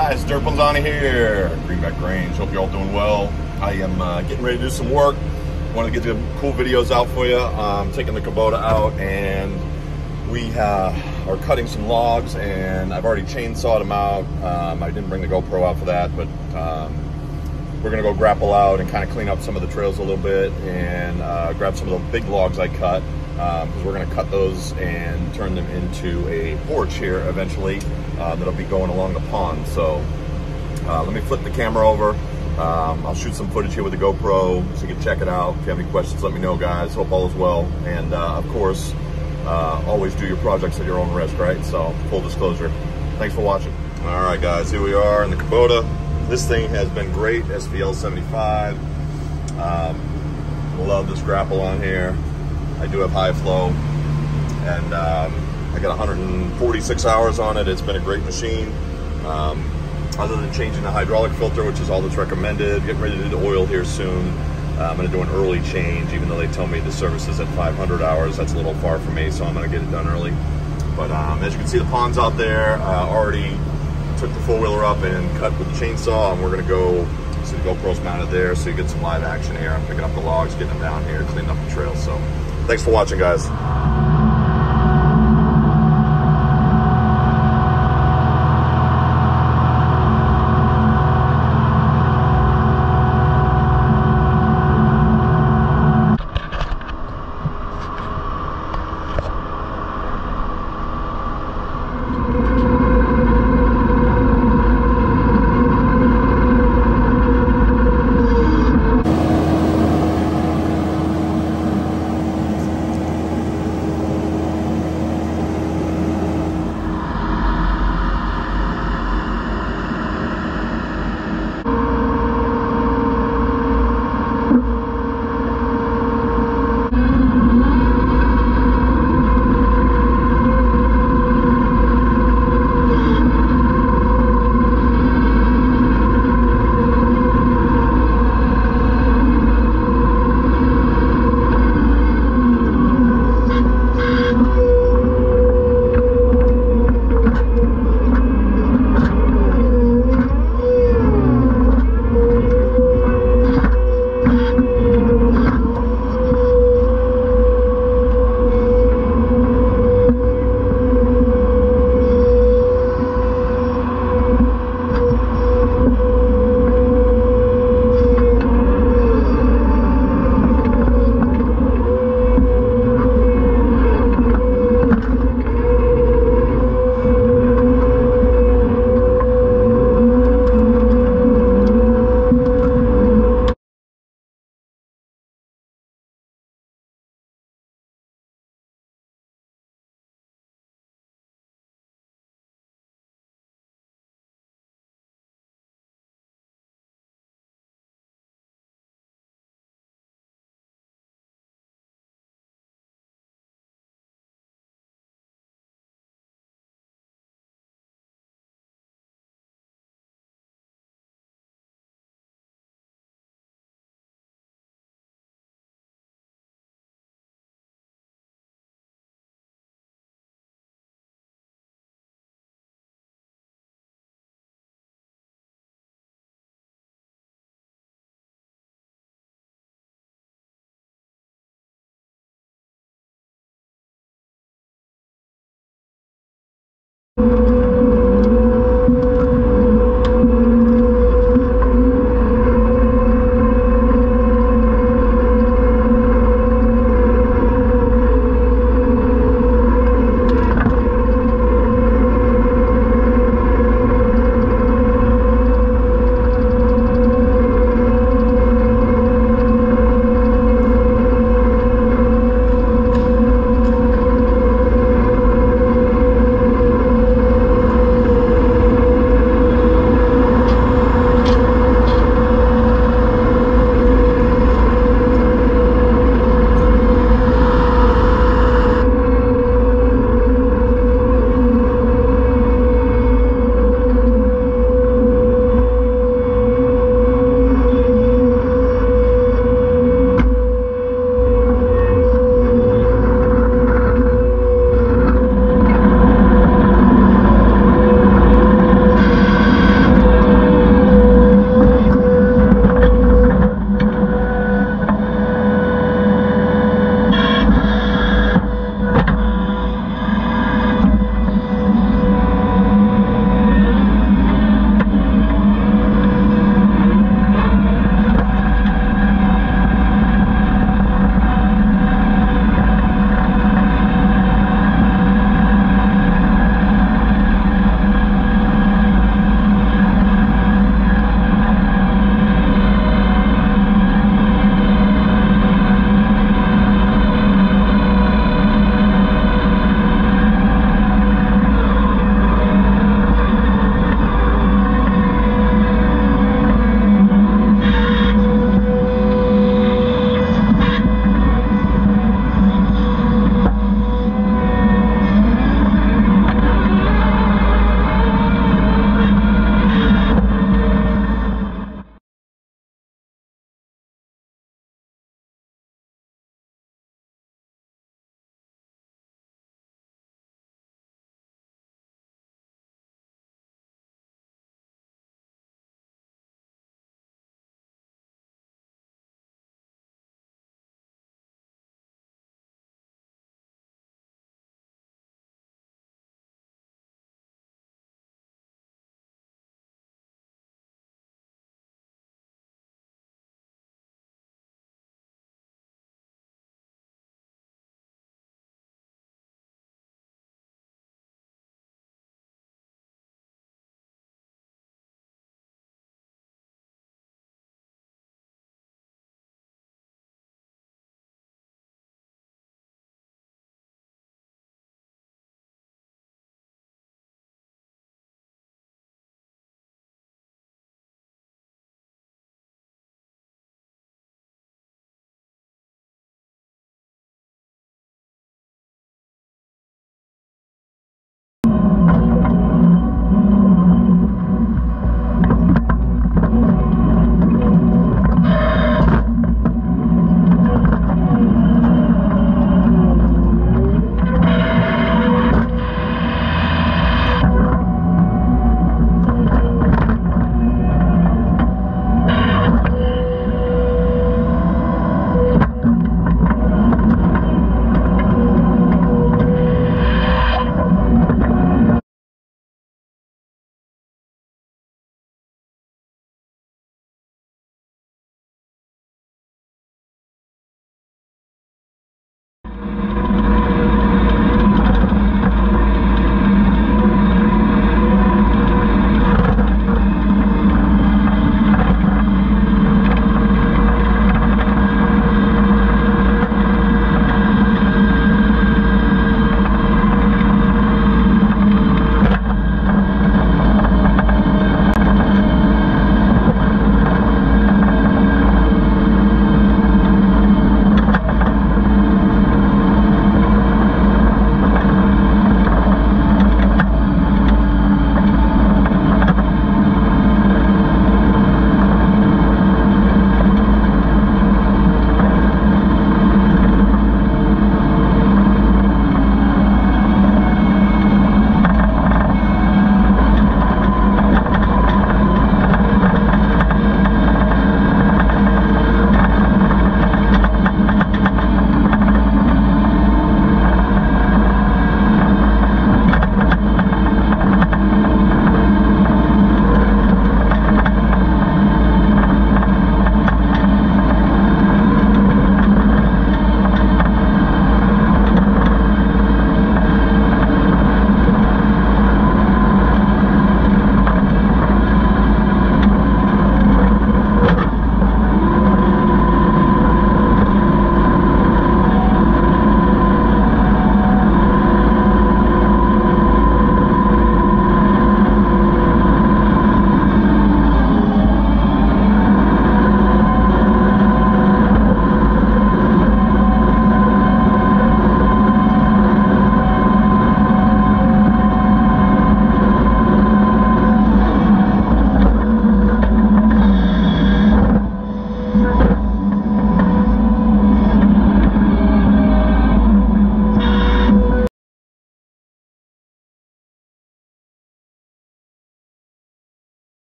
guys, Dirtbunzani here, Greenback Grange. Hope you're all doing well. I am getting ready to do some work. Want to get some cool videos out for you. I'm taking the Kubota out, and we are cutting some logs, and I've already chainsawed them out. I didn't bring the GoPro out for that, but we're gonna go grapple out and kind of clean up some of the trails a little bit, and grab some of the big logs I cut, because we're gonna cut those and turn them into a porch here eventually. That'll be going along the pond. So let me flip the camera over. I'll shoot some footage here with the GoPro so you can check it out. If you have any questions, let me know, guys. Hope all is well. And of course, always do your projects at your own risk, right? So full disclosure. Thanks for watching. All right, guys, here we are in the Kubota. This thing has been great, SVL75. Love this grapple on here. I do have high flow, and I got 146 hours on it. It's been a great machine. Other than changing the hydraulic filter, which is all that's recommended, getting ready to do the oil here soon. I'm gonna do an early change, even though they tell me the service is at 500 hours. That's a little far for me, so I'm gonna get it done early. But as you can see, the pond's out there. Already took the four-wheeler up and cut with the chainsaw, and we're gonna go, so the GoPro's mounted there, so you get some live action here. I'm picking up the logs, getting them down here, cleaning up the trail. So thanks for watching, guys.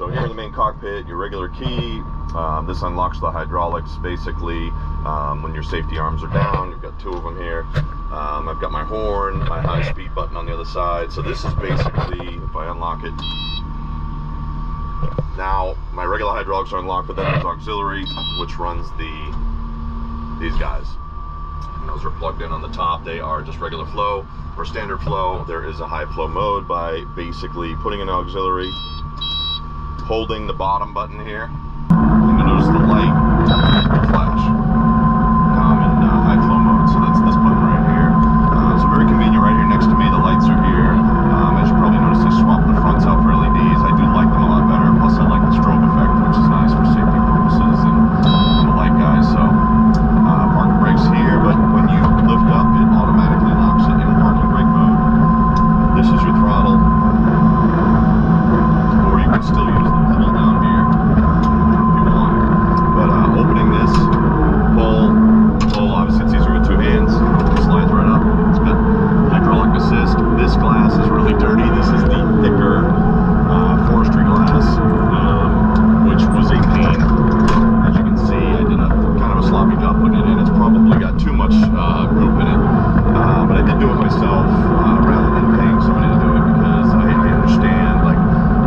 So here in the main cockpit, your regular key. This unlocks the hydraulics basically when your safety arms are down. You've got 2 of them here. I've got my horn, my high speed button on the other side. So this is basically, if I unlock it, now my regular hydraulics are unlocked, but then there's auxiliary, which runs these guys. And those are plugged in on the top. They are just regular flow or standard flow. There is a high flow mode by basically putting an auxiliary, holding the bottom button here, and you notice the light flash. Now I'm in high flow mode, so that's this button right here. So very convenient right here next to me. The lights are here. As you probably noticed, I swapped the fronts out for LEDs. I do like them a lot better. Plus I like the strobe effect, which is nice for safety purposes, and I'm a light guy, so parking brakes here, but when you lift up, it automatically locks it in parking brake mode. This is your throttle, or you can still use the pedal down here if you want. But opening this, pull, obviously it's easier with 2 hands. It slides right up. It's got hydraulic assist. This glass is really dirty. This is the thicker forestry glass, which was a pain. As you can see, I did a kind of a sloppy job putting it in. It's probably got too much goop in it, but I did do it myself rather than paying somebody to do it, because I understand like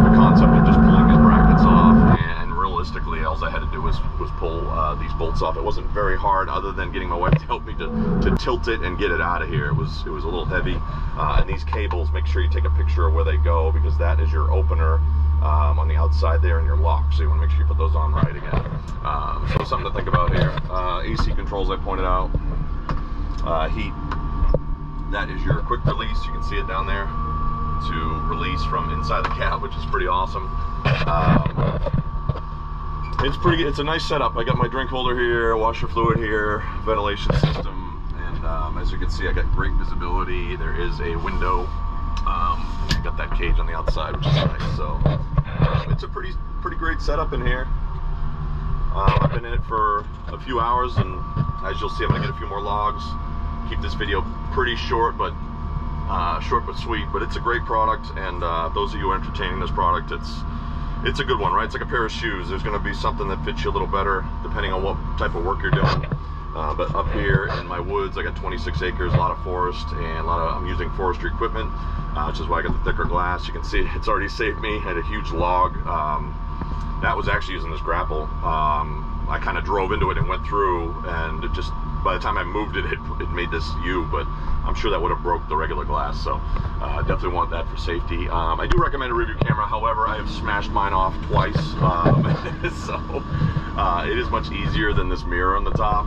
the concept of just pulling these brackets off, and realistically all I had to do was pull these bolts off. It wasn't very hard, other than getting my wife to help me to tilt it and get it out of here. It was a little heavy, and these cables, make sure you take a picture of where they go, because that is your opener on the outside there, and your lock, so you want to make sure you put those on right again. So something to think about here. AC controls, I pointed out. Heat, that is your quick release. You can see it down there, to release from inside the cab, which is pretty awesome. It's a nice setup. I got my drink holder here, washer fluid here, ventilation system, and as you can see, I got great visibility. There is a window. Got that cage on the outside, which is nice. So it's a pretty great setup in here. I've been in it for a few hours, and as you'll see, I'm gonna get a few more logs. Keep this video pretty short, but sweet. But it's a great product, and those of you entertaining this product, it's a good one, right? It's like a pair of shoes. There's gonna be something that fits you a little better depending on what type of work you're doing. But up here in my woods, I got 26 acres, a lot of forest, and I'm using forestry equipment, which is why I got the thicker glass. You can see it's already saved me. I had a huge log. That was actually using this grapple. I kind of drove into it and went through, and it just, by the time I moved it, it made this U, but I'm sure that would have broke the regular glass, so definitely want that for safety. I do recommend a review camera. However, I have smashed mine off twice, so it is much easier than this mirror on the top,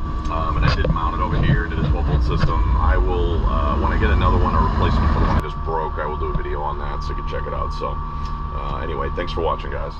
and I did mount it over here, did a 12-volt system. I will, when I get another one, a replacement for the one I just broke, I will do a video on that so you can check it out. So anyway, thanks for watching, guys.